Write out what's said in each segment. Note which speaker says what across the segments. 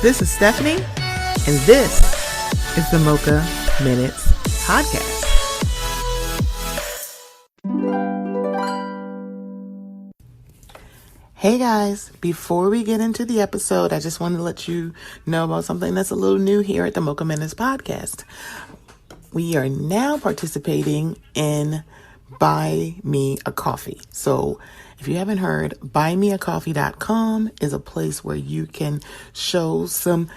Speaker 1: This is Stephanie, and this is the Mocha Minutes Podcast. Hey guys, before we get into the episode, I just want to let you know about something that's a little new here at the Mocha Minutes Podcast. We are now participating in Buy Me a Coffee. So if you haven't heard, buymeacoffee.com is a place where you can show some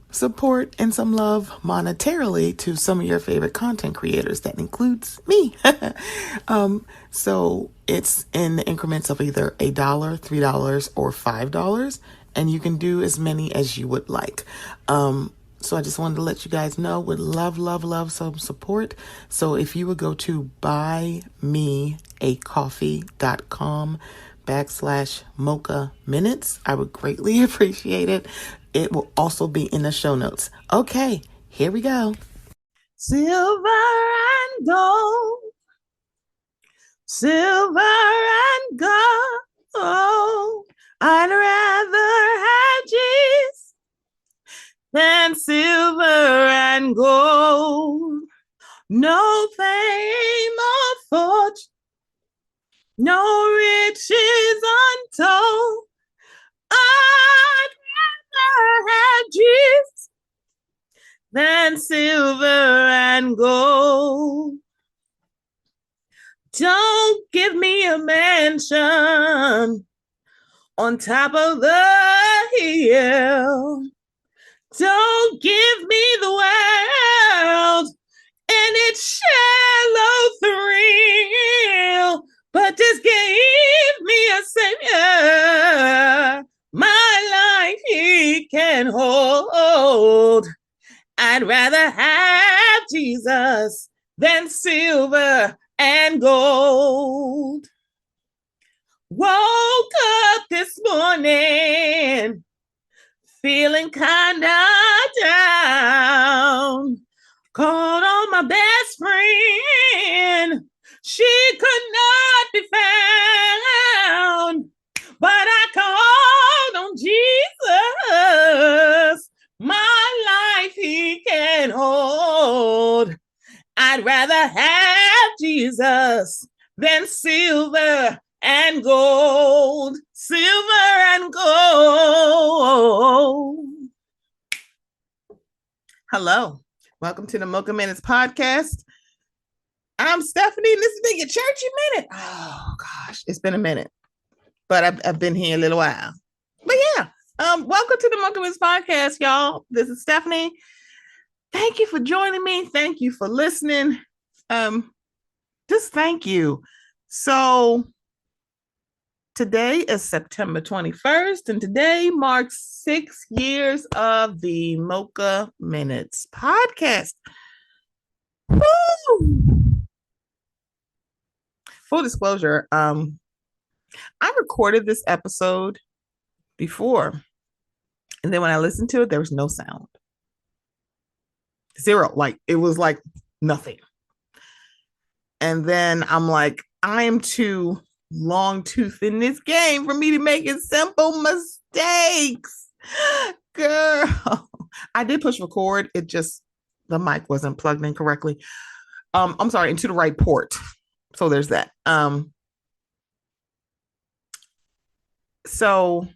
Speaker 1: support and some love monetarily to some of your favorite content creators. That includes me. So it's in the increments of either $1, $3, or $5, and you can do as many as you would like. So I just wanted to let you guys know, would love some support. So if you would go to buymeacoffee.com/Mocha Minutes, I would greatly appreciate it. It will also be in the show notes. Okay, here we go. Silver and gold, silver and gold. I'd rather have Jesus than silver and gold. No fame or fortune, no riches untold. I'd rather have Jesus than silver and gold. Don't give me a mansion on top of the hill. Don't give me the world and its shallow thrill, but just give me a savior. My life he can hold. I'd rather have Jesus than silver and gold. Woke up this morning feeling kinda down. Called on my best friend. She could not be found. But I called on Jesus. My life he can hold. I'd rather have Jesus than silver and gold. Silver and gold. Hello. Welcome to the Mocha Minutes Podcast. I'm Stephanie, and this has been your churchy minute. Oh, gosh. It's been a minute. But I've been here a little while. But yeah, welcome to the Mocha Minutes Podcast, y'all. This is Stephanie. Thank you for joining me. Thank you for listening. Just thank you. So today is September 21st, and today marks 6 years of the Mocha Minutes Podcast. Woo! Full disclosure, I recorded this episode before, and then when I listened to it, there was no sound. Zero. Like, it was like nothing. And then I'm like, I am too long tooth in this game for me to make simple mistakes. Girl, I did push record. It just, the mic wasn't plugged in correctly. I'm sorry, into the right port. So there's that. So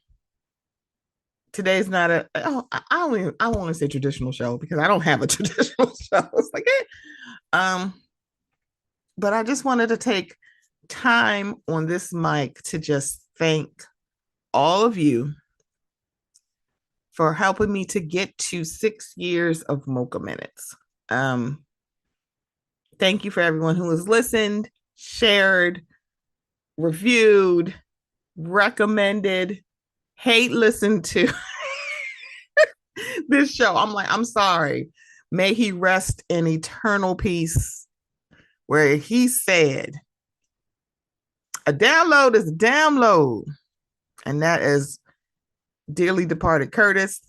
Speaker 1: today's not I won't even say traditional show because I don't have a traditional show. It's like, but I just wanted to take time on this mic to just thank all of you for helping me to get to 6 years of Mocha Minutes. Thank you for everyone who has listened, shared, reviewed, recommended, listened to this show. I'm like, I'm sorry. May he rest in eternal peace, where he said, a download is a download. And that is dearly departed Curtis.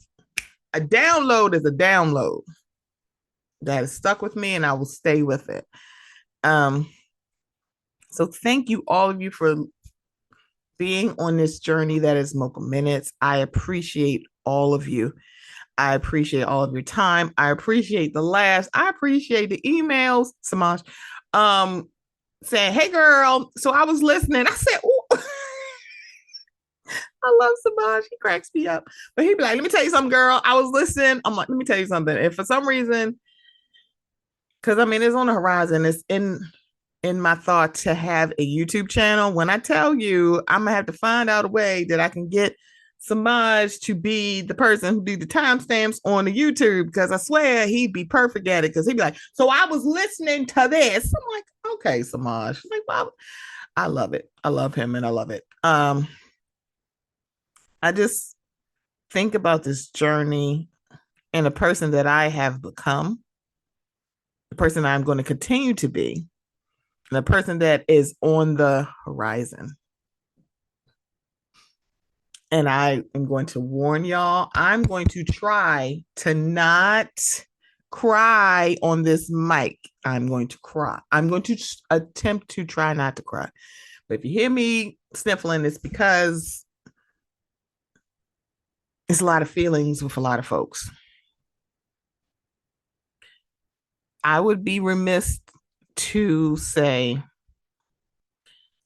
Speaker 1: A download is a download. That has stuck with me, and I will stay with it. So thank you, all of you, for being on this journey that is Mocha Minutes. I appreciate all of you. I appreciate all of your time. I appreciate the laughs. I appreciate the emails, Samaj, saying, "Hey, girl." So I was listening. I said, "Ooh." I love Samaj. He cracks me up. But he'd be like, "Let me tell you something, girl. I was listening." I'm like, "Let me tell you something." If for some reason, because I mean, it's on the horizon. It's in my thought to have a YouTube channel. When I tell you, I'm gonna have to find out a way that I can get Samaj to be the person who do the timestamps on the YouTube, because I swear he'd be perfect at it. Because he'd be like, "So I was listening to this." I'm like, "Okay, Samaj." Like, wow, I love it. I love him and I love it. I just think about this journey and the person that I have become, the person I'm going to continue to be, and the person that is on the horizon. And I am going to warn y'all, I'm going to try to not cry on this mic. I'm going to cry. I'm going to attempt to try not to cry. But if you hear me sniffling, it's because it's a lot of feelings with a lot of folks. I would be remiss to say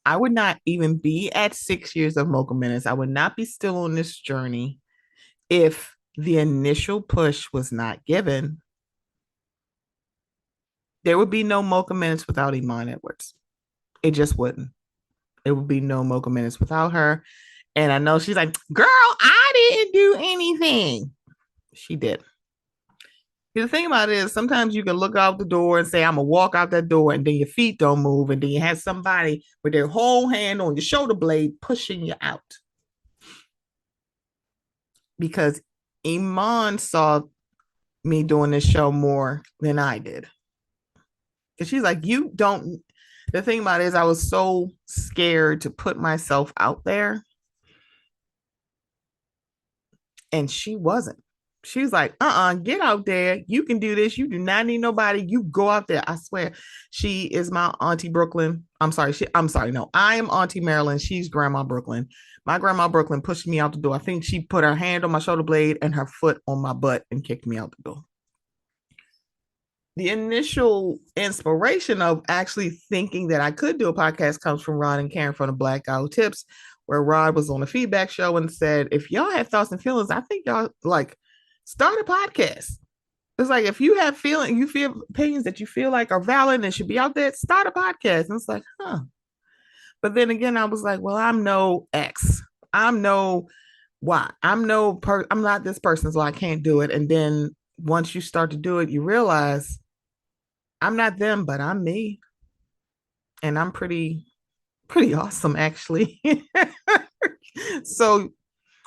Speaker 1: I would not even be at 6 years of Mocha Minutes. I would not be still on this journey if the initial push was not given. There would be no Mocha Minutes without Iman Edwards. It just wouldn't. It would be no Mocha Minutes without her. And I know she's like, "Girl, I didn't do anything." She did. The thing about it is sometimes you can look out the door and say, "I'm going to walk out that door," and then your feet don't move. And then you have somebody with their whole hand on your shoulder blade pushing you out. Because Iman saw me doing this show more than I did. Because she's like, "You don't." The thing about it is I was so scared to put myself out there. And she wasn't. She was like, "Get out there. You can do this. You do not need nobody. You go out there." I swear. She is my Auntie Brooklyn. I'm sorry. No, I am Auntie Marilyn. She's Grandma Brooklyn. My Grandma Brooklyn pushed me out the door. I think she put her hand on my shoulder blade and her foot on my butt and kicked me out the door. The initial inspiration of actually thinking that I could do a podcast comes from Rod and Karen from the Black Guy Who Tips, where Rod was on a feedback show and said, "If y'all have thoughts and feelings, I think y'all like start a podcast." It's like, if you have feeling, you feel opinions that you feel like are valid and should be out there, start a podcast. And it's like, But then again, I was like, well, I'm no X. I'm no Y. I'm not this person, so I can't do it. And then once you start to do it, you realize I'm not them, but I'm me. And I'm pretty awesome, actually. So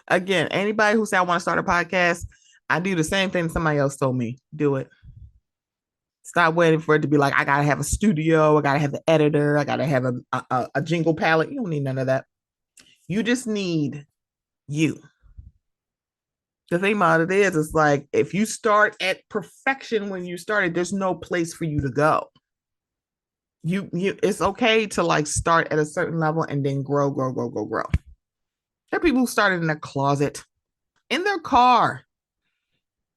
Speaker 1: again, anybody who said I want to start a podcast, I do the same thing somebody else told me. Do it. Stop waiting for it to be like, I gotta have a studio, I gotta have the editor, I gotta have a jingle palette. You don't need none of that. You just need you. The thing about it is, it's like, if you start at perfection when you started, there's no place for you to go. You it's okay to like start at a certain level and then grow. There are people who started in their closet, in their car,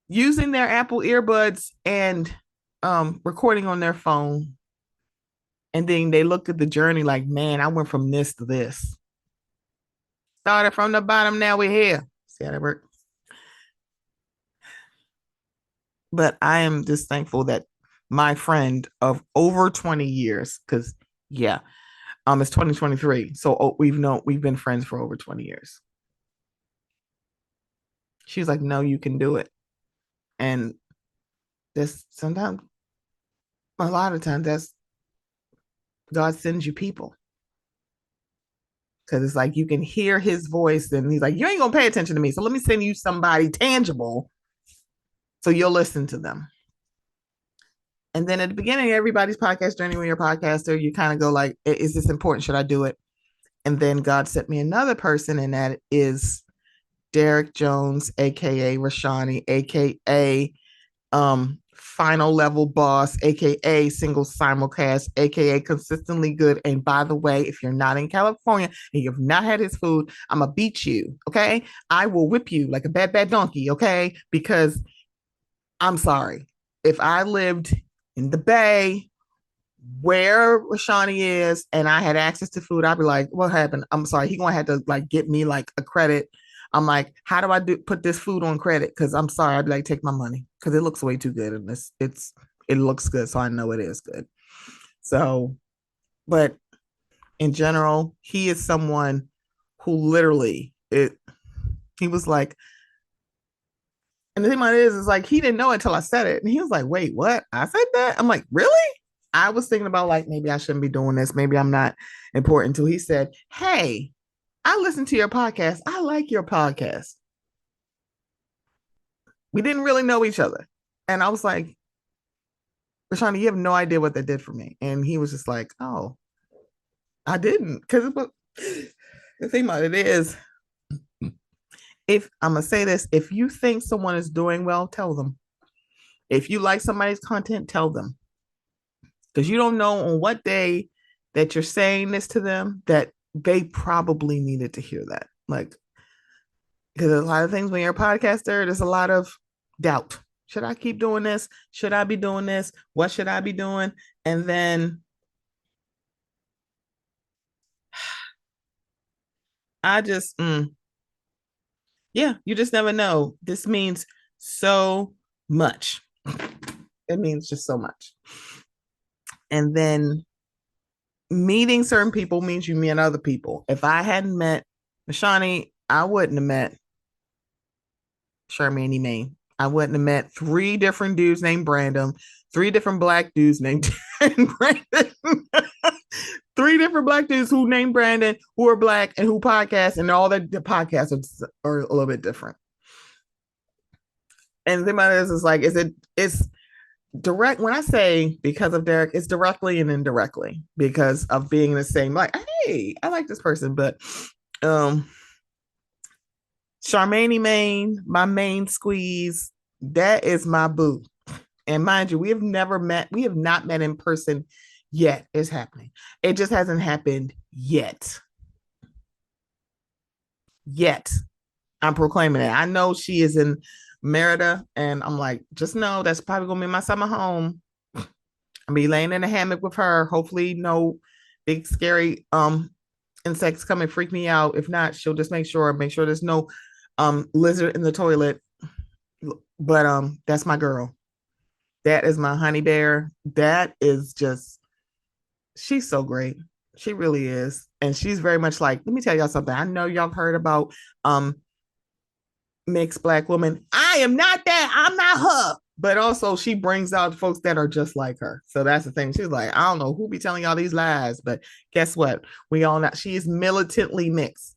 Speaker 1: using their Apple earbuds and recording on their phone. And then they look at the journey like, "Man, I went from this to this. Started from the bottom, now we're here." See how that worked? But I am just thankful that my friend of over 20 years, because it's 2023. So we've been friends for over 20 years. She's like, "No, you can do it." And this sometimes, a lot of times, that's God sends you people. Because it's like you can hear his voice and he's like, "You ain't gonna pay attention to me. So let me send you somebody tangible so you'll listen to them." And then at the beginning of everybody's podcast journey, when you're a podcaster, you kind of go like, "Is this important? Should I do it?" And then God sent me another person, and that is Derek Jones, aka Rashani, aka final level boss, aka single simulcast, aka consistently good. And by the way, if you're not in California and you've not had his food, I'm gonna beat you. Okay, I will whip you like a bad donkey. Okay, because I'm sorry, if I lived in the Bay where Rashani is and I had access to food, I'd be like, what happened? I'm sorry, he gonna have to like get me like a credit. I'm like, how do I put this food on credit? Because I'm sorry, I'd be like, take my money because it looks way too good and it looks good, so I know it is good. So, but in general, he is someone who literally he was like, and the thing about it is like he didn't know until I said it, and he was like, wait, what? I said that? I'm like, really? I was thinking about like maybe I shouldn't be doing this. Maybe I'm not important until he said, hey, I listened to your podcast. I like your podcast. We didn't really know each other. And I was like, Rashani, you have no idea what that did for me. And he was just like, oh, I didn't. Because the thing about it is, if I'm going to say this, if you think someone is doing well, tell them. If you like somebody's content, tell them. Because you don't know on what day that you're saying this to them that they probably needed to hear that. Like, because a lot of things when you're a podcaster, there's a lot of doubt. Should I keep doing this? Should I be doing this? What should I be doing? And then I just, yeah, you just never know. This means so much. It means just so much. And then meeting certain people means you meet other people. If I hadn't met Mashani, I wouldn't have met Charmaine Maine. I wouldn't have met 3 different dudes named Brandon, 3 different black dudes named Brandon, 3 different black dudes who named Brandon, who are black and who podcast, and all the podcasts are a little bit different. And the thing about it is like, it's direct. When I say because of Derek, it's directly and indirectly because of being the same. Like, hey, I like this person, but Charmaine Maine, my main squeeze, that is my boo. And mind you, we have never met. We have not met in person yet. It's happening. It just hasn't happened yet. Yet. I'm proclaiming it. I know she is in Merida, and I'm like, just know that's probably gonna be my summer home. I'll be laying in a hammock with her. Hopefully, no big scary insects come and freak me out. If not, she'll just make sure there's no lizard in the toilet. But that's my girl. That is my honey bear. That is just, she's so great. She really is. And she's very much like, let me tell y'all something. I know y'all heard about mixed black woman. I am not that. I'm not her. But also she brings out folks that are just like her. So that's the thing. She's like, I don't know who be telling y'all these lies, but guess what? We all know she is militantly mixed.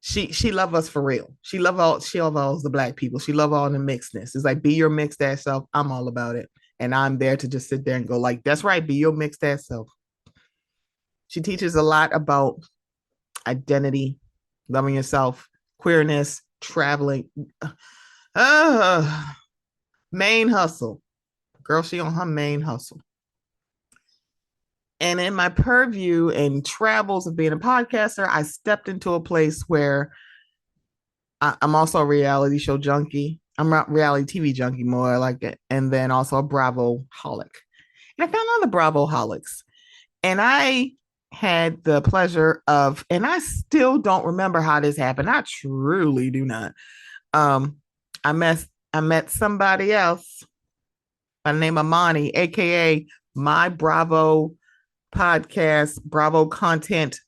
Speaker 1: She love us for real. She love all the black people. She love all the mixedness. It's like, be your mixed ass self. I'm all about it. And I'm there to just sit there and go like, that's right. Be your mixed ass self. She teaches a lot about identity, loving yourself, queerness, traveling. Main hustle. Girl, she on her main hustle. And in my purview and travels of being a podcaster, I stepped into a place where I'm also a reality show junkie. I'm not reality TV junkie more like it. And then also a Bravo holic. And I found other Bravo holics. And I had the pleasure of, and I still don't remember how this happened. I truly do not. I met somebody else by the name of Monty, aka my Bravo podcast, Bravo content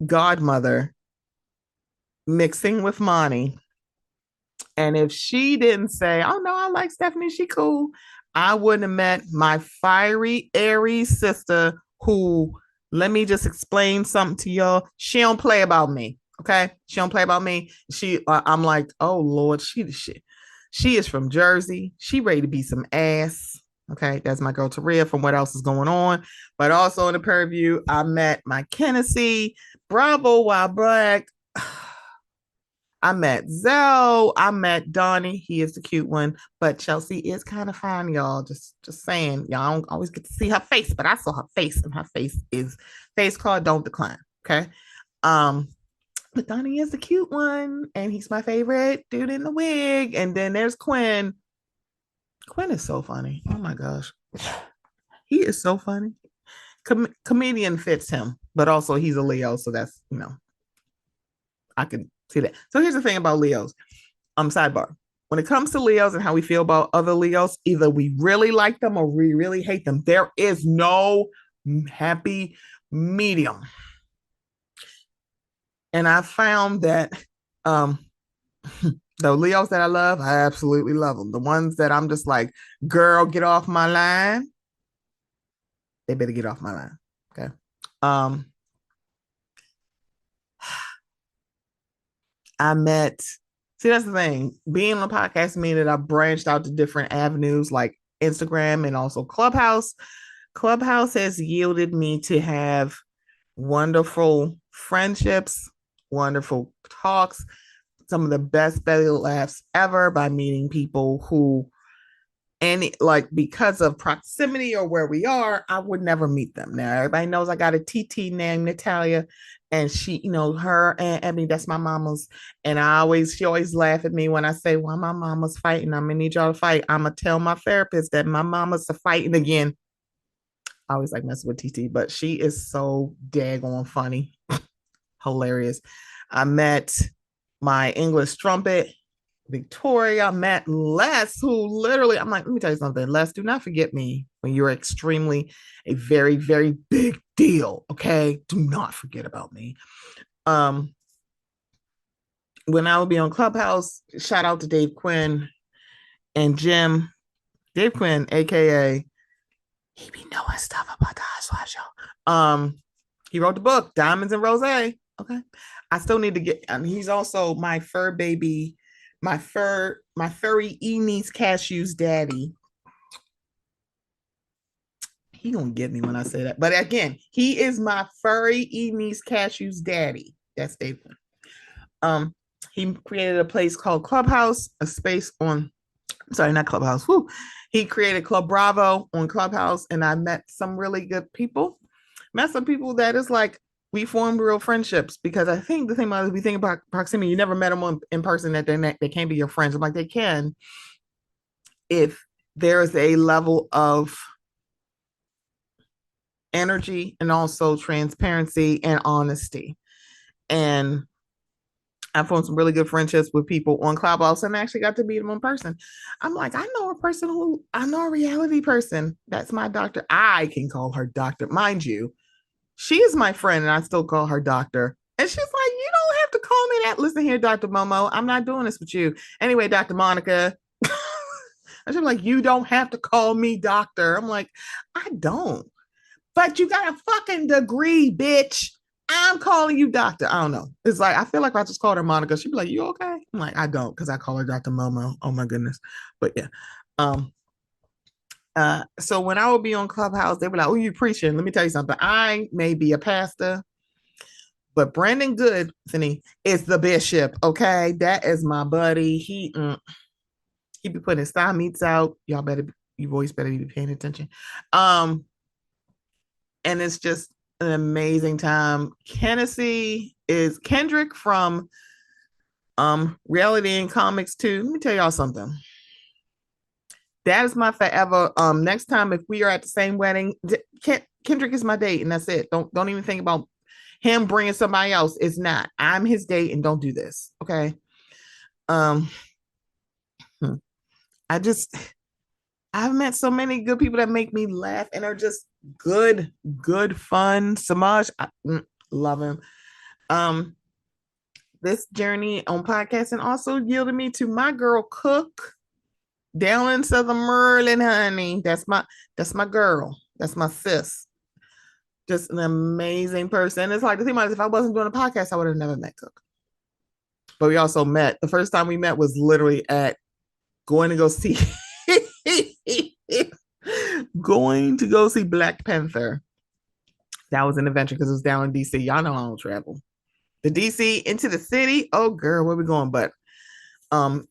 Speaker 1: godmother, mixing with Monty. And if she didn't say, oh no, I like Stephanie, she cool, I wouldn't have met my fiery Aries sister who, let me just explain something to y'all. She don't play about me. Okay. She don't play about me. I'm like, oh Lord, she is from Jersey. She ready to be some ass. Okay. That's my girl Taria from What Else Is Going On. But also in the purview, I met my Kennedy, Bravo Wild Black. I met Zell. I met Donnie. He is the cute one, but Chelsea is kind of fine, y'all. Just saying, y'all don't always get to see her face, but I saw her face, and her face is face card. Don't decline. Okay. Um, but Donnie is the cute one, and he's my favorite dude in the wig. And then there's Quinn. Quinn is so funny. Oh my gosh, he is so funny. Comedian fits him, but also he's a Leo, so that's I can see that. So here's the thing about Leos. Sidebar. When it comes to Leos and how we feel about other Leos, either we really like them or we really hate them. There is no happy medium. And I found that the Leos that I love, I absolutely love them. The ones that I'm just like, girl, get off my line. They better get off my line. Okay. See, that's the thing. Being on a podcast means that I branched out to different avenues like Instagram and also Clubhouse. Clubhouse has yielded me to have wonderful friendships, wonderful talks, some of the best belly laughs ever by meeting people who, and like because of proximity or where we are, I would never meet them. Now everybody knows I got a TT named Natalia, and she, her and Ebony, that's my mama's. And she always laugh at me when I say, "Well, my mama's fighting. I'm gonna need y'all to fight." I'm gonna tell my therapist that my mama's fighting again. I always like messing with TT, but she is so daggone funny, hilarious. I met my English trumpet, Victoria. I met Les, who literally, I'm like, let me tell you something. Les, do not forget me when you're a very, very big deal. Okay. Do not forget about me. When I would be on Clubhouse, shout out to Dave Quinn and Jim. Dave Quinn, aka he be knowing stuff about the Housewives show. He wrote the book Diamonds and Rose. Okay. I still need to get, and he's also my fur baby, my furry niece Cashew's daddy. He gonna get me when I say that. But again, he is my furry niece Cashew's daddy. That's Dave. He created a place called Clubhouse, a space on, sorry, not Clubhouse. Whew. He created Club Bravo on Clubhouse, and I met some really good people. Met some people that is like, we formed real friendships, because I think the thing about it, we think about proximity, you never met them in person, that they can't be your friends. I'm like, they can, if there is a level of energy and also transparency and honesty. And I formed some really good friendships with people on Clubhouse, and I actually got to meet them in person. I'm like, I know a reality person. That's my doctor. I can call her doctor. Mind you, she is my friend, and I still call her doctor. And she's like, you don't have to call me that. Listen here, Dr. Momo, I'm not doing this with you. Anyway, Dr. Monica. And she's like, you don't have to call me doctor. I'm like, I don't. But you got a fucking degree, bitch. I'm calling you doctor. I don't know. It's like, I feel like I just called her Monica. She'd be like, you okay? I'm like, I don't, because I call her Dr. Momo. Oh my goodness. But yeah. So when I would be on Clubhouse, they were like, oh, you preaching. Let me tell you something. I may be a pastor, but Brandon Goodney is the bishop. Okay. That is my buddy. He be putting his style meets out. You boys better be paying attention. And it's just an amazing time. Kendrick from Reality and Comics too. Let me tell y'all something. That is my forever. Next time, if we are at the same wedding, Kendrick is my date, and that's it. Don't even think about him bringing somebody else. It's not. I'm his date, and don't do this. Okay. I've met so many good people that make me laugh and are just good fun. Samaj, I love him. This journey on podcasting also yielded me to my girl Cook down in Southern Maryland, honey. That's my girl. That's my sis. Just an amazing person. It's like, the thing about it, if I wasn't doing a podcast, I would have never met Cook. But we also met. The first time we met was literally at going to go see Black Panther. That was an adventure because it was down in DC. Y'all know I don't travel. the DC into the city. Oh girl, where we going? But um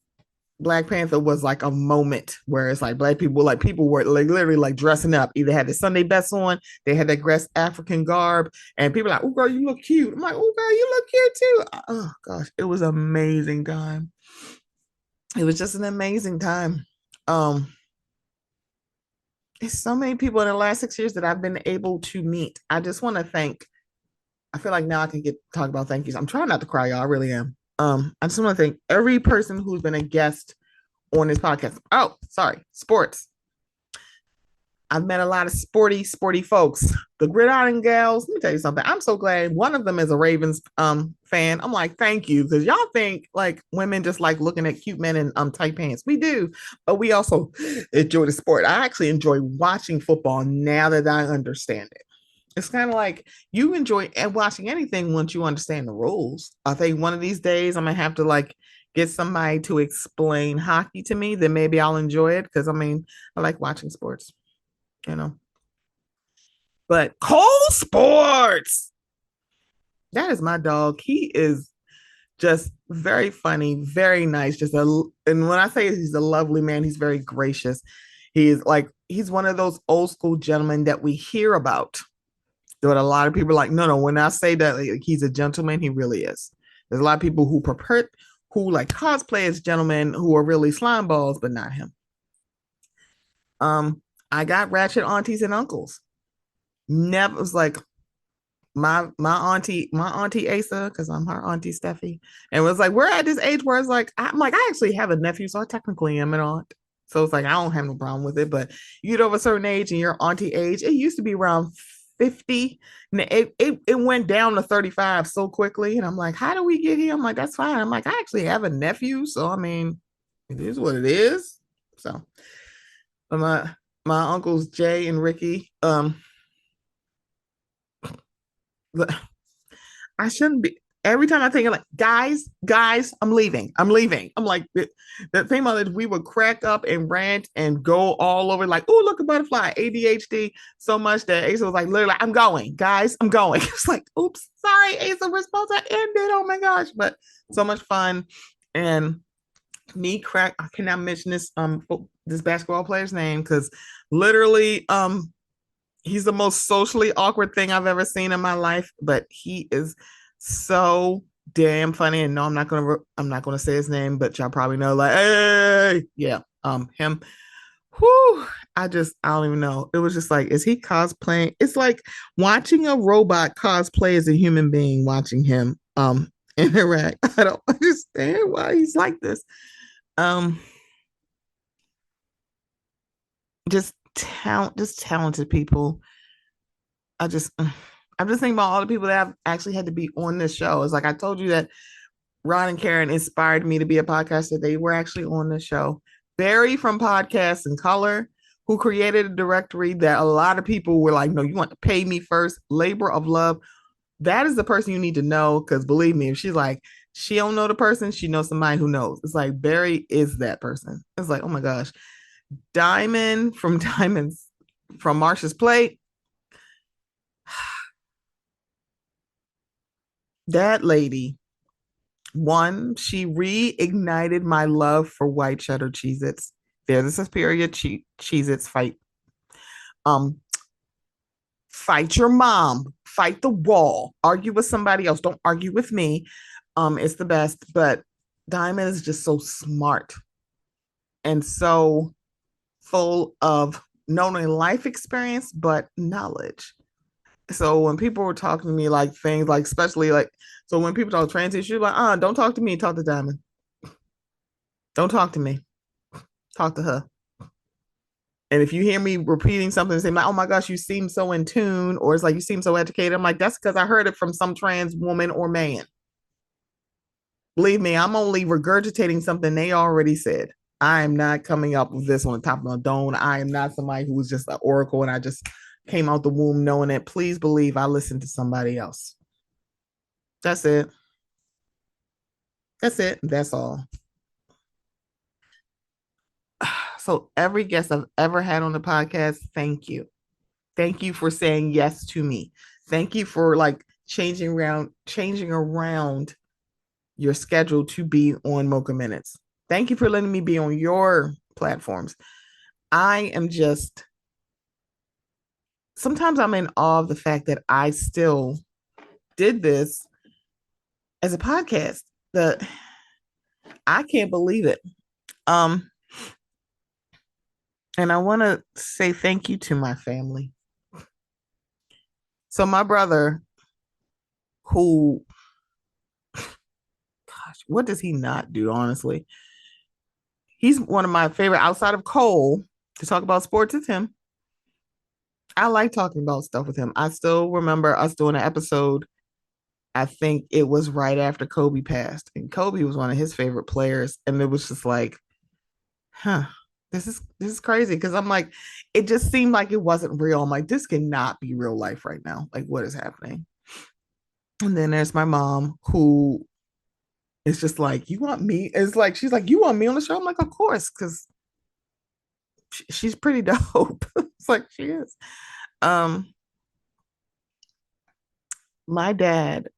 Speaker 1: Black Panther was like a moment where it's like black people, like people were like literally like dressing up, either had the Sunday best on, they had that dress African garb, and people like, oh girl, you look cute. I'm like, oh girl, you look cute too. Oh gosh, it was an amazing time. It was just an amazing time. Um, it's so many people in the last 6 years that I've been able to meet. I just want to thank. I feel like now I can get talk about thank yous. I'm trying not to cry, y'all. I really am. I just want to thank every person who's been a guest on this podcast. Oh, sorry, sports. I've met a lot of sporty folks. The gridiron gals. Let me tell you something. I'm so glad one of them is a Ravens fan. I'm like, thank you, because y'all think like women just like looking at cute men in tight pants. We do, but we also enjoy the sport. I actually enjoy watching football now that I understand it. It's kind of like you enjoy watching anything once you understand the rules. I think one of these days I'm gonna have to like get somebody to explain hockey to me. Then maybe I'll enjoy it because I mean I like watching sports, you know. But Cole Sports, that is my dog. He is just very funny, very nice. And when I say he's a lovely man, he's very gracious. He is like he's one of those old school gentlemen that we hear about. But a lot of people are like, no. When I say that like, he's a gentleman, he really is. There's a lot of people who like cosplay as gentlemen who are really slime balls, but not him. I got ratchet aunties and uncles. Never was like my auntie Asa, because I'm her auntie Steffi, and it was like we're at this age where it's like I'm like I actually have a nephew, so I technically am an aunt. So it's like I don't have no problem with it. But you get over a certain age and your auntie age, it used to be around 50, and it went down to 35 so quickly. And I'm like, how do we get here? I'm like, that's fine. I'm like, I actually have a nephew, so I mean, it is what it is. So but my uncles Jay and Ricky, I shouldn't be. Every time I think of like, guys, I'm leaving. I'm leaving. I'm like, the thing about it, we would crack up and rant and go all over, like, oh, look, a butterfly, ADHD, so much that Asa was like, literally, I'm going, guys, I'm going. It's like, oops, sorry, Asa, we're supposed to end it. Oh my gosh. But so much fun. And I cannot mention this basketball player's name because literally, he's the most socially awkward thing I've ever seen in my life, but he is so damn funny. And no, I'm not gonna say his name, but y'all probably know. Like, hey, yeah, him. Whew, I don't even know. It was just like, is he cosplaying? It's like watching a robot cosplay as a human being. Watching him interact. I don't understand why he's like this. Um, just talented people. I just I'm just thinking about all the people that have actually had to be on this show. It's like I told you that Ron and Karen inspired me to be a podcaster. They were actually on the show. Barry from Podcast and Color, who created a directory that a lot of people were like, no, you want to pay me first. Labor of Love. That is the person you need to know, because believe me, if she's like, she don't know the person, she knows somebody who knows. It's like Barry is that person. It's like, oh my gosh. Diamond from Diamonds from Marsha's Plate. That lady, one, she reignited my love for white cheddar Cheez-Its. They're the superior Cheez-Its. Um, fight your mom, fight the wall, argue with somebody else. Don't argue with me. It's the best. But Diamond is just so smart and so full of not only life experience but knowledge. So when people were talking to me like things like, especially like, so when people talk trans issues, like, don't talk to me, talk to Diamond. Don't talk to me, talk to her. And if you hear me repeating something, say, oh my gosh, you seem so in tune, or it's like you seem so educated, I'm like, that's because I heard it from some trans woman or man. Believe me, I'm only regurgitating something they already said. I am not coming up with this on the top of my dome. I am not somebody who was just an oracle and I just came out the womb knowing it. Please believe I listened to somebody else. That's it. That's it. That's all. So every guest I've ever had on the podcast, thank you. Thank you for saying yes to me. Thank you for like changing around your schedule to be on Mocha Minutes. Thank you for letting me be on your platforms. I am just sometimes I'm in awe of the fact that I still did this as a podcast. The I can't believe it. Um, and I want to say thank you to my family. So my brother, who, gosh, what does he not do? Honestly, he's one of my favorite outside of Cole to talk about sports with him. I like talking about stuff with him. I still remember us doing an episode. I think it was right after Kobe passed, and Kobe was one of his favorite players, and it was just like, huh, this is crazy because I'm like, it just seemed like it wasn't real. I'm like, this cannot be real life right now. Like, what is happening? And then there's my mom who is just like, you want me? It's like she's like, you want me on the show? I'm like, of course, because she's pretty dope. It's like she is. Um, my dad,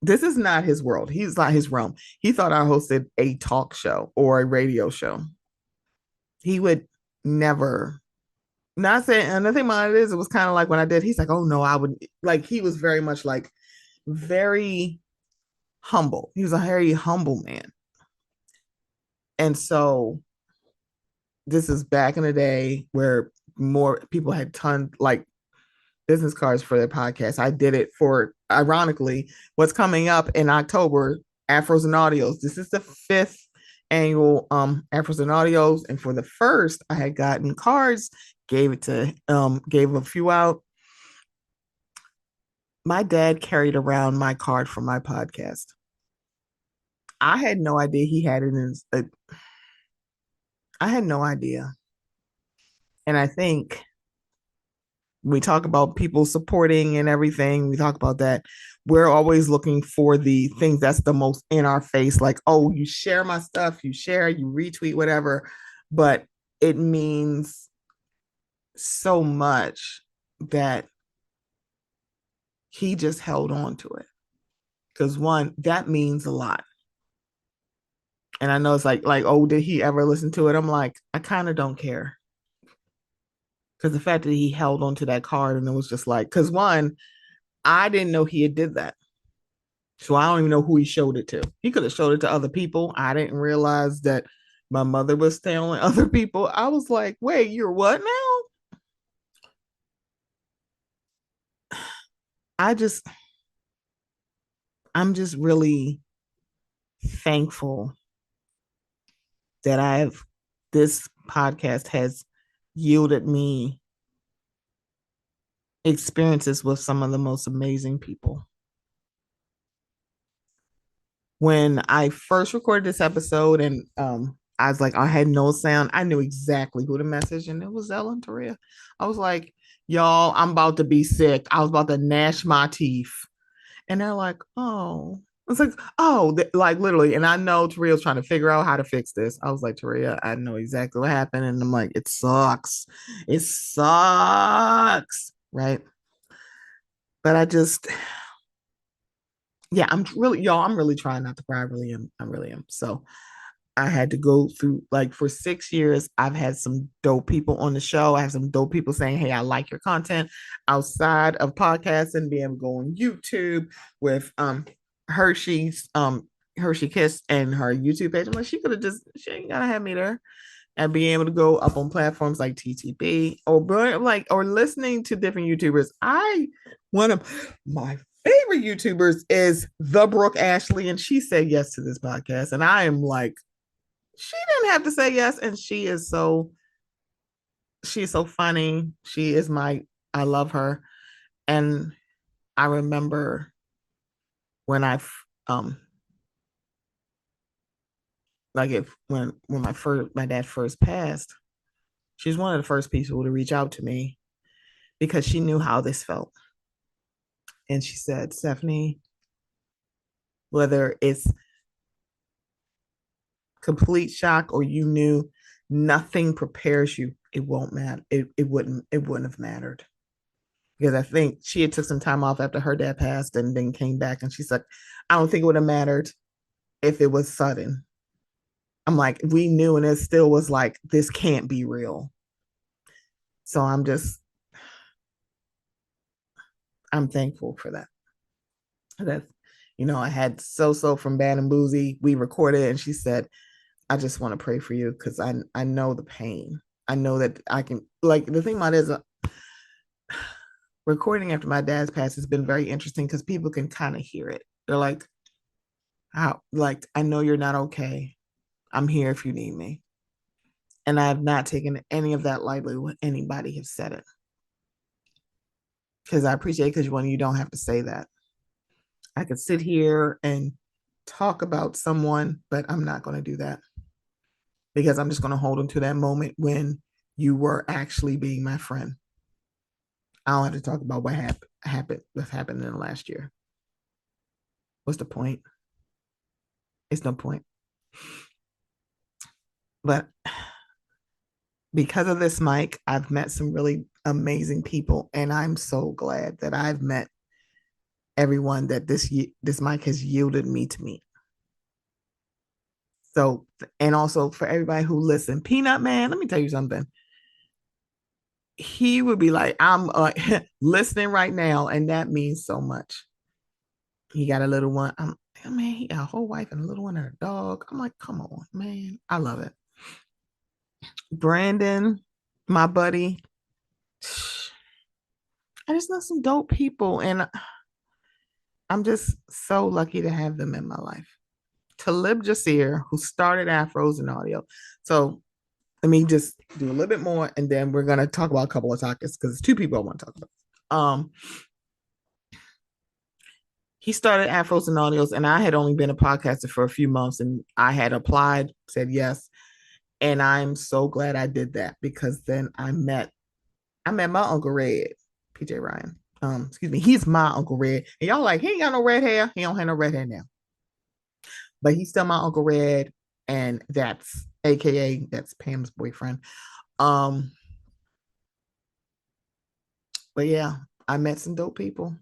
Speaker 1: this is not his world. He's not his realm. He thought I hosted a talk show or a radio show. He would never. Not saying another thing about it is it was kind of like when I did, he's like, oh no, I would like he was very much like very humble. He was a very humble man. And so this is back in the day where more people had ton like business cards for their podcast. I did it for ironically what's coming up in October, Afros and Audios. This is the fifth annual Afros and Audios. And for the first, I had gotten cards, gave a few out. My dad carried around my card for my podcast. I had no idea he had it in his, I had no idea. And I think we talk about people supporting and everything. We talk about that. We're always looking for the things that's the most in our face, like, oh, you share my stuff, you share, you retweet, whatever. But it means so much that he just held on to it. Because one, that means a lot. And I know it's like, oh, did he ever listen to it? I'm like, I kind of don't care. Because the fact that he held on to that card and it was just like, because one, I didn't know he had did that. So I don't even know who he showed it to. He could have showed it to other people. I didn't realize that my mother was telling other people. I was like, wait, you're what now? I just, I'm just really thankful that this podcast has yielded me experiences with some of the most amazing people. When I first recorded this episode and I was like, I had no sound, I knew exactly who to message, and it was Ellen Taria. I was like, y'all, I'm about to be sick. I was about to gnash my teeth. And they're like, oh. It's like, oh, like literally. And I know Taria's trying to figure out how to fix this. I was like, Taria, I know exactly what happened. And I'm like, it sucks. It sucks. Right. But I just, yeah, I'm really, y'all, I'm really trying not to cry. I really am. I really am. So I had to go through like for 6 years. I've had some dope people on the show. I have some dope people saying, hey, I like your content outside of podcasting, being able to go on YouTube with Hershey's Hershey Kiss and her YouTube page. I'm like, she ain't gotta have me there. And being able to go up on platforms like TTB or listening to different YouTubers. One of my favorite YouTubers is the Brooke Ashley, and she said yes to this podcast. And I am like, she didn't have to say yes, and she's so funny. I love her. And I remember when I like if when my dad first passed, she's one of the first people to reach out to me because she knew how this felt. And she said, Stephanie, whether it's complete shock or you knew, nothing prepares you, it won't matter. It wouldn't have mattered. because I think she had took some time off after her dad passed and then came back, and she's like, I don't think it would have mattered if it was sudden. I'm like, we knew, and it still was like, this can't be real. So I'm thankful for that. That, I had So from Bad and Boozy. We recorded, and she said, I just want to pray for you because I know the pain. I know that I can, like, the thing about it is, recording after my dad's passed has been very interesting because people can kind of hear it. They're like, how, like, I know you're not okay. I'm here if you need me. And I have not taken any of that lightly when anybody has said it. Because I appreciate, because when you don't have to say that. I could sit here and talk about someone, but I'm not going to do that because I'm just going to hold them to that moment when you were actually being my friend. I don't have to talk about what's happened in the last year. What's the point? It's no point. But because of this mic, I've met some really amazing people, and I'm so glad that I've met everyone that this mic has yielded me to meet. So, and also for everybody who listen, Peanut Man, let me tell you something. He would be like, I'm listening right now, and that means so much. He got a little one. Man, he got a whole wife and a little one and a dog. I'm like, come on, man. I love it. Brandon, my buddy. I just know some dope people, and I'm just so lucky to have them in my life. Talib Jasir, who started Afros and Audio. So let me just do a little bit more, and then we're gonna talk about a couple of topics because it's two people I want to talk about. He started Afros and Audios, and I had only been a podcaster for a few months, and I had applied, said yes, and I'm so glad I did that because then I met my Uncle Red, PJ Ryan. Excuse me, he's my Uncle Red, and y'all like, he ain't got no red hair. He don't have no red hair now, but he's still my Uncle Red, and that's AKA that's Pam's boyfriend. Um, but yeah, I met some dope people.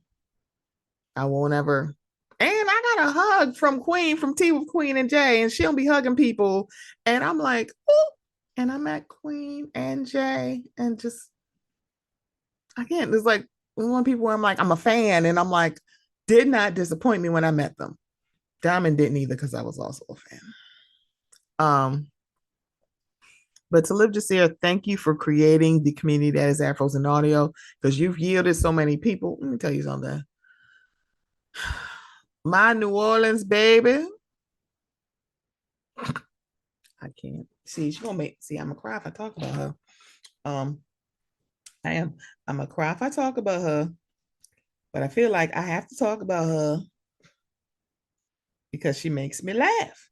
Speaker 1: I won't ever. And I got a hug from Queen, from Tea with Queen and Jay, and she'll be hugging people. And I'm like, oh, and I met Queen and Jay, and just, again, there's like one people where I'm like, I'm a fan, and I'm like, did not disappoint me when I met them. Diamond didn't either because I was also a fan. But to live just here, thank you for creating the community that is Afros and Audio because you've yielded so many people. Let me tell you something. My New Orleans baby. I can't. See, she gonna make I'm gonna cry if I talk about her. Um, I am. I'm gonna cry if I talk about her, but I feel like I have to talk about her because she makes me laugh.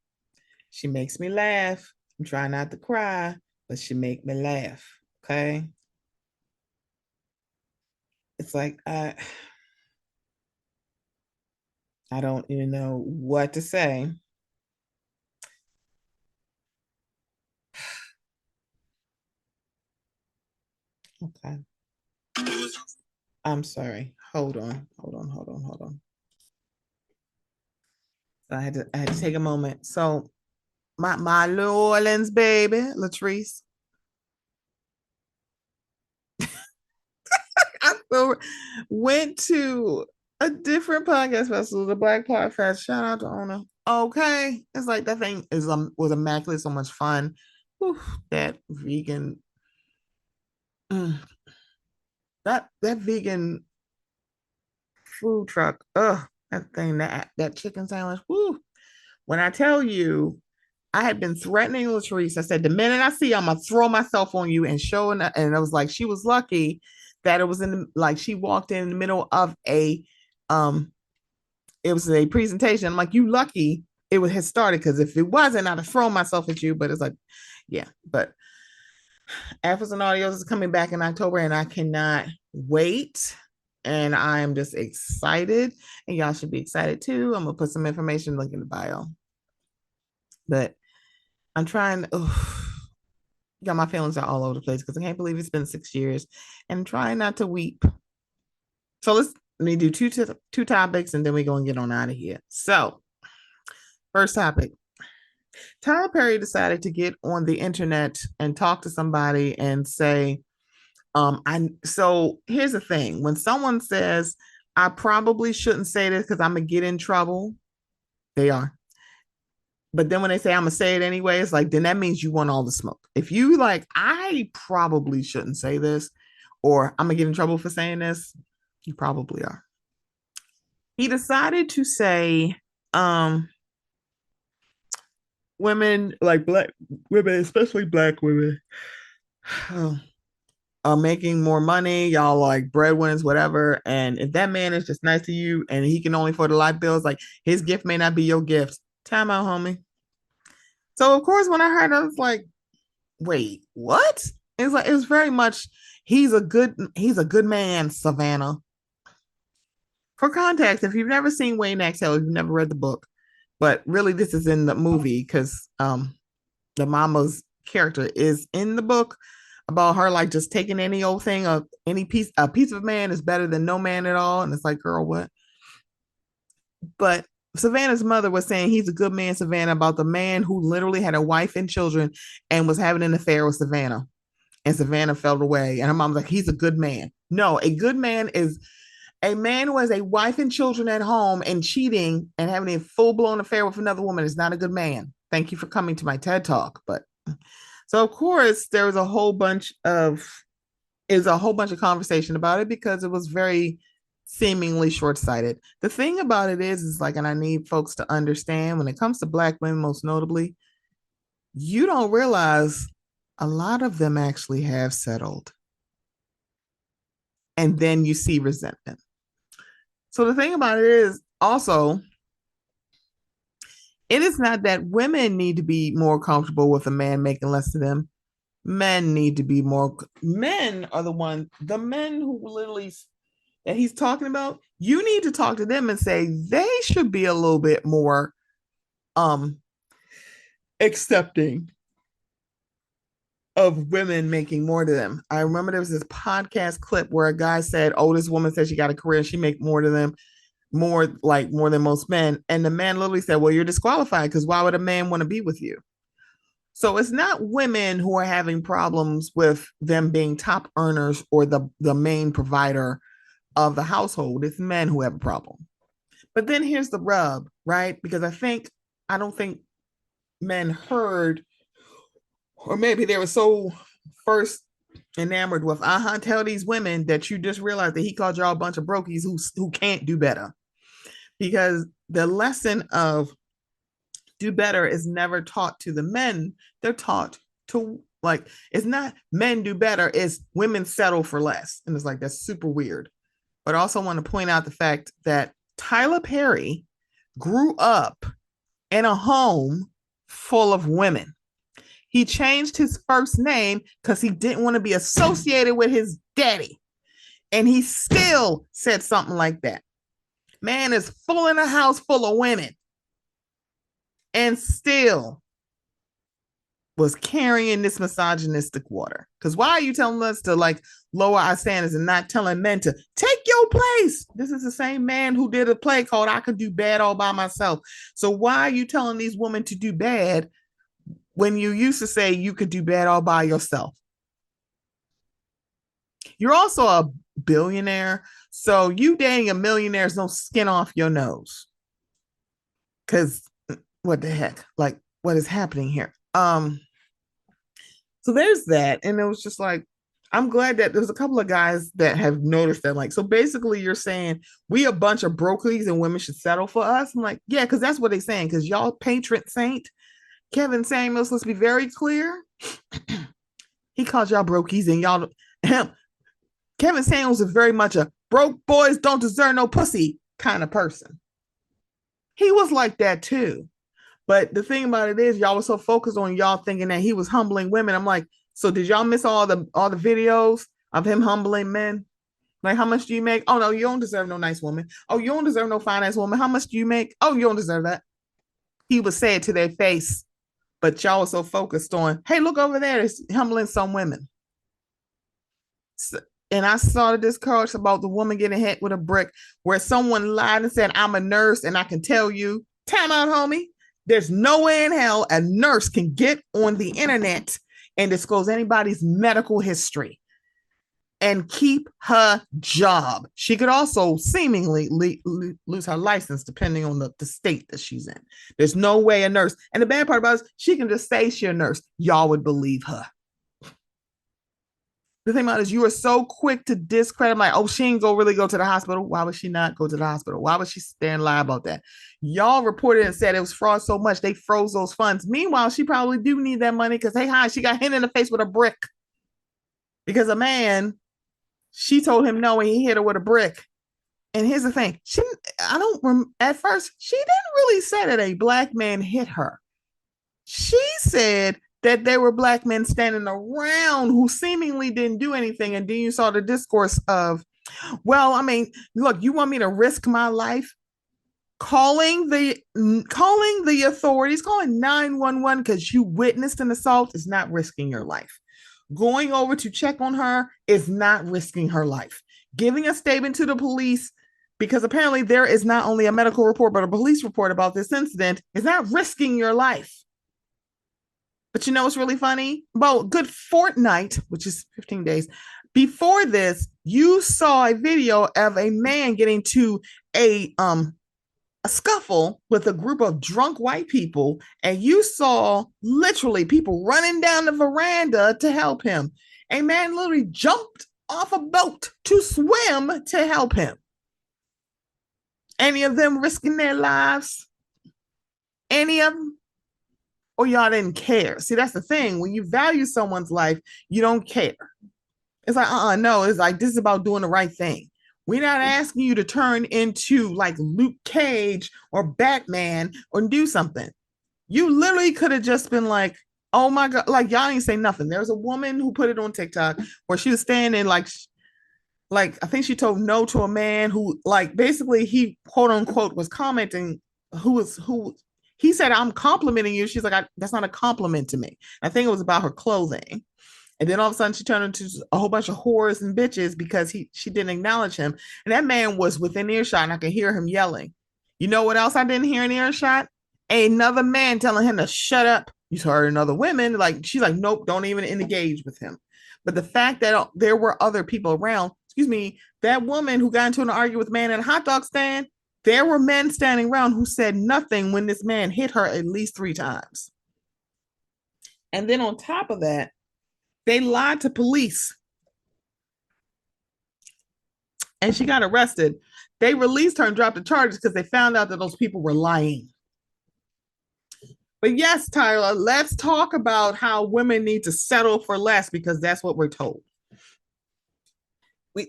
Speaker 1: She makes me laugh. I'm trying not to cry, but she make me laugh. Okay. It's like I don't even know what to say. Okay. I'm sorry. Hold on. So I had to take a moment. So my New Orleans baby, Latrice. I still went to a different podcast festival, the Black Pod Fest. Shout out to Ona. Okay. It's like that thing was immaculate, so much fun. Whew, that vegan mm, that vegan food truck. That thing, that chicken sandwich. Whew. When I tell you, I had been threatening Latrice. I said, the minute I see you, I'm gonna throw myself on you and show. And I was like, she was lucky that it was like she walked in the middle of um it was a presentation. I'm like, you lucky it had started because if it wasn't, I'd have thrown myself at you. But it's like, yeah. But Afros and Audios is coming back in October, and I cannot wait. And I am just excited, and y'all should be excited too. I'm gonna put some information link in the bio. But I'm trying. Yeah, my feelings are all over the place because I can't believe it's been 6 years, and I'm trying not to weep. So let me do two topics and then we're going to get on out of here. So, first topic. Tyler Perry decided to get on the internet and talk to somebody and say, so here's the thing. When someone says, I probably shouldn't say this because I'm gonna get in trouble, they are. But then when they say I'm gonna say it anyway, it's like, then that means you want all the smoke. If you like, I probably shouldn't say this, or I'm gonna get in trouble for saying this, you probably are. He decided to say, women, like black women, especially black women, are making more money. Y'all like breadwinners, whatever. And if that man is just nice to you and he can only afford the light bills, like his gift may not be your gift. Time out, homie. So of course, when I heard it, I was like, wait, what? It's like it was very much he's a good man, Savannah. For context, if you've never seen Wayne Exhale, if you've never read the book, but really this is in the movie because the mama's character is in the book about her like just taking any old thing of any piece, a piece of man is better than no man at all. And it's like, girl, what? But Savannah's mother was saying he's a good man, Savannah, about the man who literally had a wife and children and was having an affair with Savannah. And Savannah fell away. And her mom's like, he's a good man. No, a good man is a man who has a wife and children at home and cheating and having a full-blown affair with another woman is not a good man. Thank you for coming to my TED Talk. But so of course there was a whole bunch of conversation about it because it was very seemingly short-sighted. The thing about it is like, and I need folks to understand when it comes to black women, most notably, you don't realize a lot of them actually have settled. And then you see resentment. So the thing about it is also, it is not that women need to be more comfortable with a man making less than them. Men need to be more. Men are the men who literally that he's talking about. You need to talk to them and say they should be a little bit more accepting of women making more to them. I remember there was this podcast clip where a guy said, oh, this woman said she got a career and she make more to them, more than most men. And the man literally said, well, you're disqualified because why would a man want to be with you? So it's not women who are having problems with them being top earners or the main provider of the household. It's men who have a problem. But then here's the rub, right? Because I don't think men heard, or maybe they were so first enamored with, tell these women that you just realized that he called y'all a bunch of brokies who can't do better. Because the lesson of do better is never taught to the men. They're taught to, like, it's not men do better, it's women settle for less. And it's like, that's super weird. But I also want to point out the fact that Tyler Perry grew up in a home full of women. He changed his first name because he didn't want to be associated with his daddy. And he still said something like that. Man is full in a house full of women. And still was carrying this misogynistic water. Because why are you telling us to like lower our standards and not telling men to take your place? This is the same man who did a play called I Could Do Bad All By Myself. So why are you telling these women to do bad when you used to say you could do bad all by yourself? You're also a billionaire. So you dating a millionaire is no skin off your nose. Because what the heck? Like, what is happening here? So there's that. And it was just like, I'm glad that there's a couple of guys that have noticed that. Like, so basically you're saying we a bunch of brokies and women should settle for us. I'm like, yeah, because that's what they're saying. Because y'all patron saint, Kevin Samuels, let's be very clear. He called y'all brokies and y'all, him. Kevin Samuels is very much a broke boys don't deserve no pussy kind of person. He was like that too. But the thing about it is y'all were so focused on y'all thinking that he was humbling women. I'm like, so did y'all miss all the videos of him humbling men? Like, how much do you make? Oh, no, you don't deserve no nice woman. Oh, you don't deserve no fine ass woman. How much do you make? Oh, you don't deserve that. He would say it to their face. But y'all were so focused on, hey, look over there, it's humbling some women. So, and I saw the discourse about the woman getting hit with a brick where someone lied and said, I'm a nurse and I can tell you, time out, homie. There's no way in hell a nurse can get on the internet and disclose anybody's medical history and keep her job. She could also seemingly lose her license depending on the state that she's in. There's no way a nurse, and the bad part about it is she can just say she's a nurse. Y'all would believe her. The thing about it is you are so quick to discredit, like, oh, she ain't really go to the hospital. Why would she not go to the hospital? Why would she stand and lie about that? Y'all reported and said it was fraud so much they froze those funds. Meanwhile, she probably do need that money because, hey, hi, she got hit in the face with a brick. Because a man, she told him no and he hit her with a brick. And here's the thing. At first, she didn't really say that a black man hit her. She said that there were black men standing around who seemingly didn't do anything. And then you saw the discourse of, well, I mean, look, you want me to risk my life? Calling the authorities, calling 911 because you witnessed an assault is not risking your life. Going over to check on her is not risking her life. Giving a statement to the police, because apparently there is not only a medical report, but a police report about this incident, is not risking your life. But you know what's really funny? Well, good fortnight, which is 15 days, before this, you saw a video of a man getting to a scuffle with a group of drunk white people, and you saw literally people running down the veranda to help him. A man literally jumped off a boat to swim to help him. Any of them risking their lives? Any of them? Or y'all didn't care? See, that's the thing. When you value someone's life, you don't care. It's like, no, it's like, this is about doing the right thing. We're not asking you to turn into like Luke Cage or Batman or do something. You literally could have just been like, oh my God, like y'all ain't say nothing. There's a woman who put it on TikTok where she was standing like I think she told no to a man who like basically he quote unquote was commenting who he said, I'm complimenting you. She's like, that's not a compliment to me. I think it was about her clothing. And then all of a sudden she turned into a whole bunch of whores and bitches because she didn't acknowledge him. And that man was within earshot and I could hear him yelling. You know what else I didn't hear in earshot? Another man telling him to shut up. You heard another woman, like, she's like, nope, don't even engage with him. But the fact that there were other people around, that woman who got into an argument with a man at a hot dog stand, there were men standing around who said nothing when this man hit her at least 3 times. And then on top of that, they lied to police. And she got arrested. They released her and dropped the charges because they found out that those people were lying. But yes, Tyler, let's talk about how women need to settle for less because that's what we're told.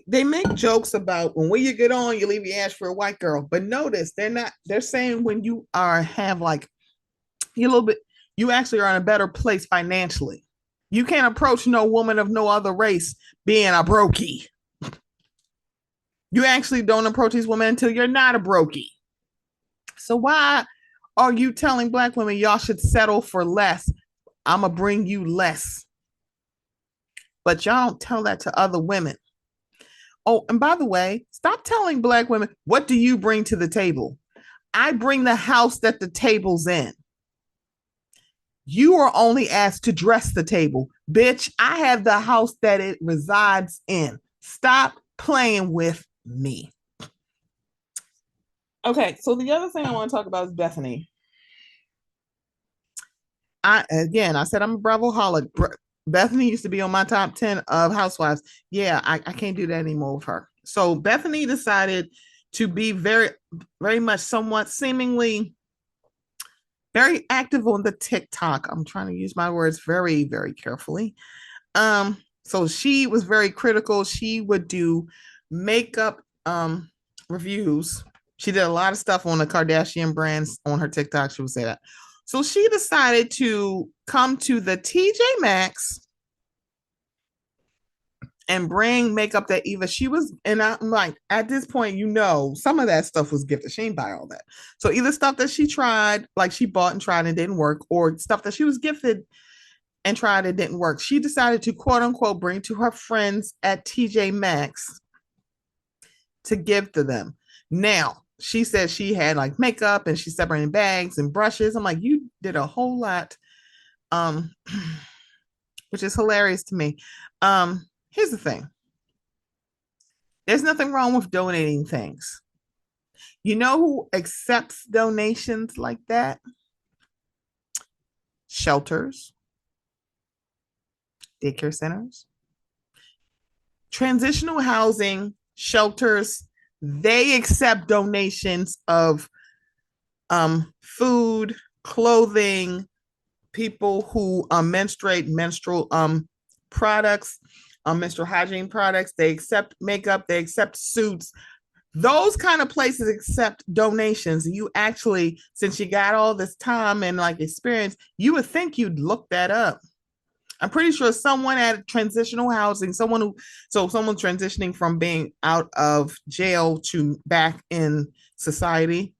Speaker 1: They make jokes about when you get on, you leave your ass for a white girl. But notice they're saying when you have like you a little bit, you actually are in a better place financially. You can't approach no woman of no other race being a brokey. You actually don't approach these women until you're not a brokey. So why are you telling black women y'all should settle for less? I'm going to bring you less. But y'all don't tell that to other women. Oh, and by the way, stop telling black women, what do you bring to the table? I bring the house that the table's in. You are only asked to dress the table. Bitch, I have the house that it resides in. Stop playing with me. Okay, so the other thing I want to talk about is Bethany. I said I'm a Bravo-holic. Bethany used to be on my top 10 of housewives. Yeah, I can't do that anymore with her. So Bethany decided to be very, very much somewhat seemingly very active on the TikTok. I'm trying to use my words very, very carefully. So she was very critical. She would do makeup reviews. She did a lot of stuff on the Kardashian brands on her TikTok. She would say that. So she decided to come to the TJ Maxx and bring makeup that she was, and I'm like, at this point, some of that stuff was gifted. She didn't buy all that. So either stuff that she tried, like she bought and tried and didn't work, or stuff that she was gifted and tried. It didn't work. She decided to quote unquote bring to her friends at TJ Maxx to give to them. Now, she said she had like makeup and she's separating bags and brushes. I'm like, you did a whole lot, um, which is hilarious to me. Here's the thing. There's nothing wrong with donating things. You know who accepts donations like that? Shelters, daycare centers, transitional housing, shelters. They accept donations of food, clothing, people who menstruate, menstrual products, menstrual hygiene products. They accept makeup. They accept suits. Those kind of places accept donations. You actually, since you got all this time and like experience, you would think you'd look that up. I'm pretty sure someone at transitional housing, someone transitioning from being out of jail to back in society.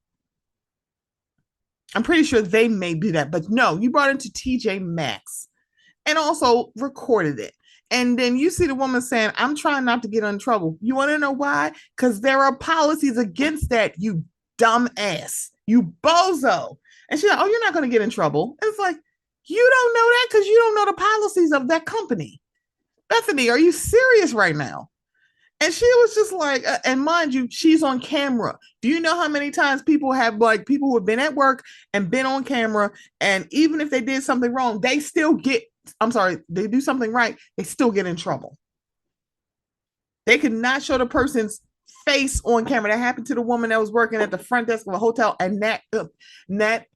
Speaker 1: I'm pretty sure they may do that, but no, you brought it to TJ Maxx and also recorded it. And then you see the woman saying, I'm trying not to get in trouble. You want to know why? Because there are policies against that, you dumb ass, you bozo. And she's like, oh, you're not going to get in trouble. And it's like, you don't know that because you don't know the policies of that company. Bethany, are you serious right now? And she was just like, and mind you, she's on camera. Do you know how many times people have like people who have been at work and been on camera, and even if they did something wrong, they still get, they do something right, they still get in trouble. They could not show the person's face on camera. That happened to the woman that was working at the front desk of a hotel, and that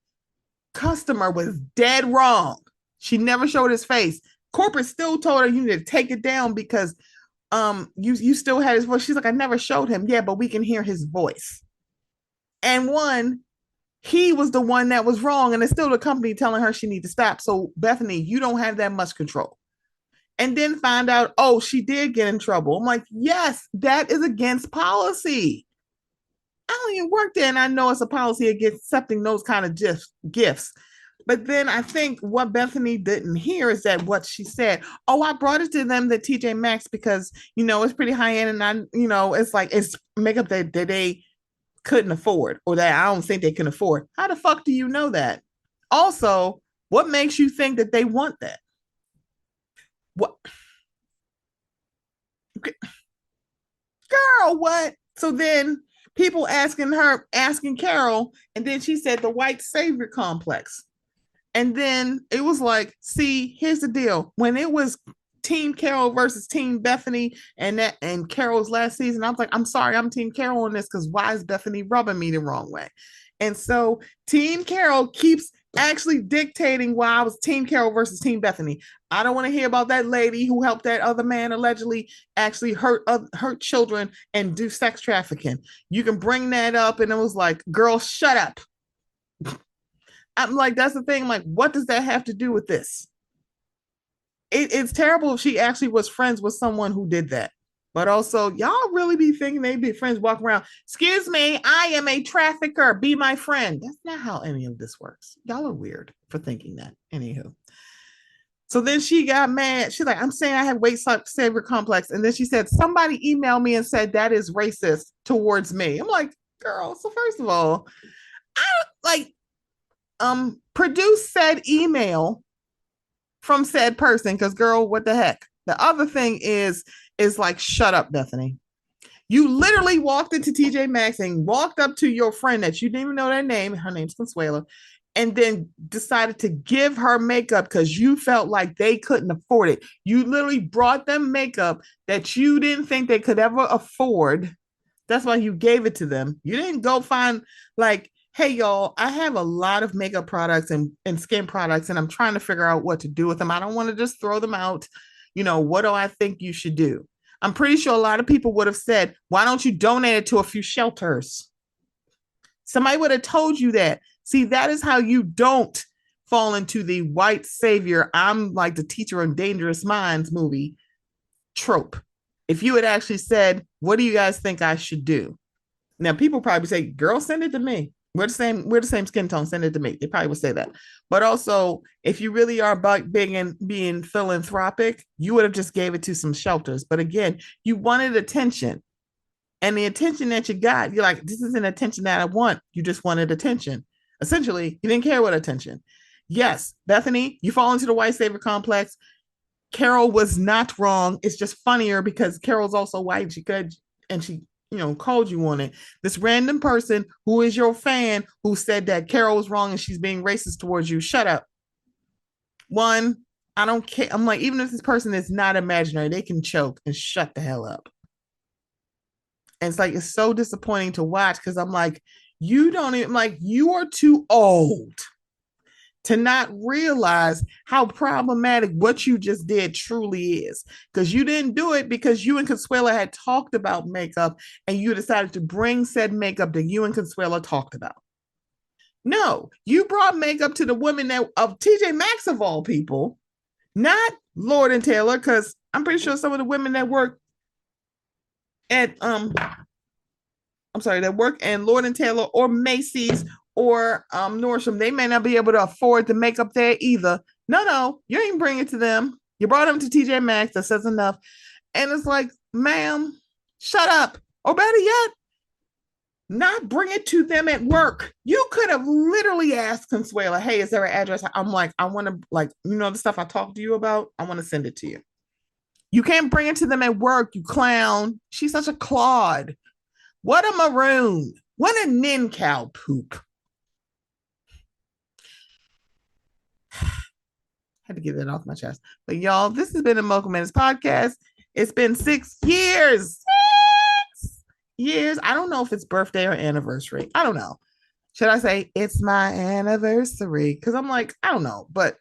Speaker 1: customer was dead wrong. She never showed his face. Corporate still told her you need to take it down because you still had his voice. She's like, I never showed him. Yeah, but we can hear his voice. And he was the one that was wrong, and it's still the company telling her she needs to stop. So Bethany, you don't have that much control. And then find out, oh, she did get in trouble. I'm like, yes, that is against policy. I don't even work there, and I know it's a policy against accepting those kind of gifts. But then I think what Bethany didn't hear is that what she said, oh, I brought it to them, the TJ Maxx, because, it's pretty high end. And it's like, it's makeup that they couldn't afford, or that I don't think they can afford. How the fuck do you know that? Also, what makes you think that they want that? What? Girl, what? So then people asking Carol, and then she said the white savior complex. And then it was like, see, here's the deal. When it was Team Carol versus Team Bethany and Carol's last season, I was like, I'm sorry, I'm Team Carol on this because why is Bethany rubbing me the wrong way? And so Team Carol keeps actually dictating why I was Team Carol versus Team Bethany. I don't want to hear about that lady who helped that other man allegedly actually hurt children and do sex trafficking. You can bring that up, and it was like, girl, shut up. I'm like, that's the thing. I'm like, what does that have to do with this? It's terrible if she actually was friends with someone who did that. But also, y'all really be thinking they'd be friends walking around. Excuse me, I am a trafficker. Be my friend. That's not how any of this works. Y'all are weird for thinking that. Anywho. So then she got mad. She's like, I'm saying I have weight savior complex. And then she said, somebody emailed me and said that is racist towards me. I'm like, girl, so first of all, produce said email from said person, because girl, what the heck? The other thing is like, shut up, Bethany. You literally walked into TJ Maxx and walked up to your friend that you didn't even know their name. Her name's Consuela. And then decided to give her makeup because you felt like they couldn't afford it. You literally brought them makeup that you didn't think they could ever afford. That's why you gave it to them. You didn't go find like, hey, y'all, I have a lot of makeup products and skin products, and I'm trying to figure out what to do with them. I don't want to just throw them out. What do I think you should do? I'm pretty sure a lot of people would have said, why don't you donate it to a few shelters? Somebody would have told you that. See, that is how you don't fall into the white savior, I'm like the teacher in Dangerous Minds movie trope. If you had actually said, what do you guys think I should do? Now, people probably say, girl, send it to me. We're the same skin tone. Send it to me. They probably would say that. But also, if you really are big and being philanthropic, you would have just gave it to some shelters. But again, you wanted attention. And the attention that you got, you're like, this isn't attention that I want. You just wanted attention. Essentially, you didn't care what attention. Yes, Bethany, you fall into the white savior complex. Carol was not wrong. It's just funnier because Carol's also white. She could, and she, called you on it. This random person who is your fan who said that Carol was wrong and she's being racist towards you. Shut up. One, I don't care. I'm like, even if this person is not imaginary, they can choke and shut the hell up. And it's like, it's so disappointing to watch because I'm like, you are too old to not realize how problematic what you just did truly is. Because you didn't do it because you and Consuela had talked about makeup and you decided to bring said makeup that you and Consuela talked about. No, you brought makeup to the women of TJ Maxx of all people, not Lord and Taylor, because I'm pretty sure some of the women that work at that work in Lord and Taylor or Macy's or Nordstrom, they may not be able to afford the makeup there either. No, you didn't bring it to them. You brought them to TJ Maxx. That says enough. And it's like, ma'am, shut up. Or better yet, not bring it to them at work. You could have literally asked Consuela, hey, is there an address? I'm like, I want to, the stuff I talked to you about, I want to send it to you. You can't bring it to them at work, you clown. She's such a clod. What a maroon. What a nincow poop. Had to get that off my chest. But y'all, this has been a Mocha Minutes Podcast. It's been 6 years. 6 years. I don't know if it's birthday or anniversary. I don't know. Should I say it's my anniversary? Because I'm like, I don't know. But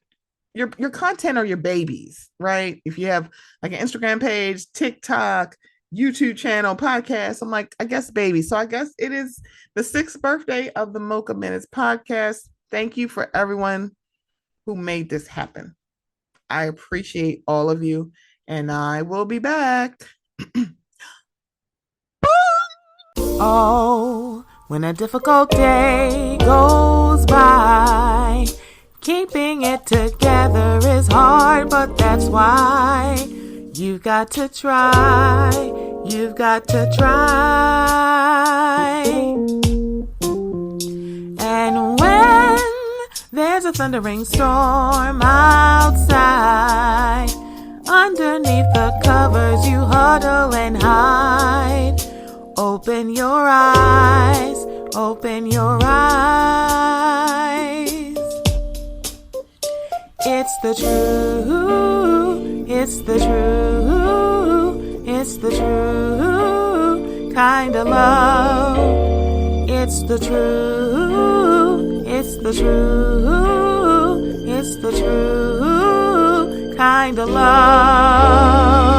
Speaker 1: your content are your babies, right? If you have like an Instagram page, TikTok, YouTube channel, podcast, I'm like, I guess baby. So I guess it is the 6th birthday of the Mocha Minutes Podcast. Thank you for everyone who made this happen. I appreciate all of you, and I will be back. Oh, when a difficult day goes by, keeping it together is hard, but that's why you've got to try. You've got to try. And when there's a thundering storm outside, underneath the covers you huddle and hide. Open your eyes, open your eyes. It's the truth, it's the truth, it's the true kind of love. It's the truth, it's the truth, it's the true kind of love.